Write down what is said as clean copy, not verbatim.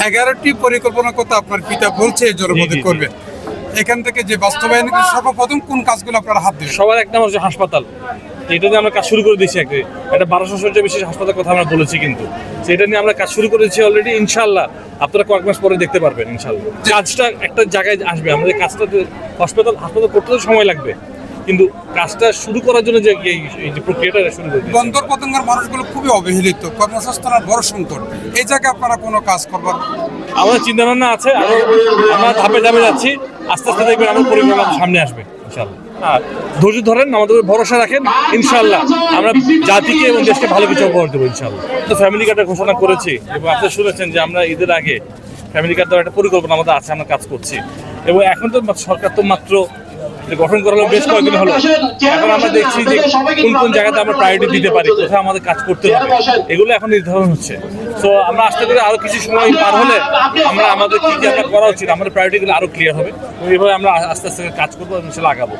11টি পরিকল্পনার কথা আপনার পিতা বলছে এই জোরের মধ্যে করবেন। এখান থেকে যে বাস্তবায়ন সর্বপ্রথম কোন কাজগুলো আপনারা হাত দেবেন? সবার এক নম্বর হচ্ছে হাসপাতাল, এটা নিয়ে আমরা কাজ শুরু করে দিয়েছি। একটা 1200 শয্যা বিশিষ্ট হাসপাতালের কথা আমরা বলেছি, কিন্তু সেটা নিয়ে আমরা কাজ শুরু করেছি অলরেডি। ইনশাল্লাহ আপনারা কয়েক মাস পরে দেখতে পারবেন। ইনশাল্লাহ কাজটা একটা জায়গায় আসবে। আমাদের কাজটা হাসপাতাল করতে তো সময় লাগবে, কিন্তু কাজটা শুরু করার জন্য যে এই যে প্রক্রিয়াটা শুরু করে দিয়েছি। বন্দর পতঙ্গের মানুষগুলো খুবই অবহেলিত, কর্মসংস্থানের বড় সংকট। এই জায়গায় আপনারা কোনো কাজ করবার? আমাদের চিন্তা ভাবনা আছে, আরো আমরা ধাপে ধাপে যাচ্ছি। আস্তে আস্তে দেখবেন আমার পরিকল্পনা সামনে আসবে ইনশাল্লাহ। ধৈর্য ধরেন, আমাদের ভরসা রাখেন। ইনশাল্লাহ আমরা জাতিকে এবং দেশকে ভালো কিছু উপহার দেবো ইনশাল্লাহ। তো ফ্যামিলি কার্ডের ঘোষণা করেছি, এবং আপনারা শুনেছেন যে আমরা ঈদের আগে ফ্যামিলি কার্ড দেওয়ার একটা পরিকল্পনা আমাদের আছে, আমরা কাজ করছি। এবং এখন তো সরকার তো মাত্র গঠন করা হলো বেশ কয়েকদিন হলো। এখন আমরা দেখছি যে কোন কোন জায়গাতে আমরা প্রায়োরিটি দিতে পারি, কোথায় আমাদের কাজ করতে হবে, এগুলো এখন নির্ধারণ হচ্ছে। তো আমরা আস্তে করে আরো কিছু সময় পার হলে আমরা আমাদের কি কি আমরা করা উচিত, আমাদের প্রায়োরিটিগুলো আরো ক্লিয়ার হবে। এইভাবে আমরা আস্তে আস্তে কাজ করবো, ইনশাল্লাহ আগাবো।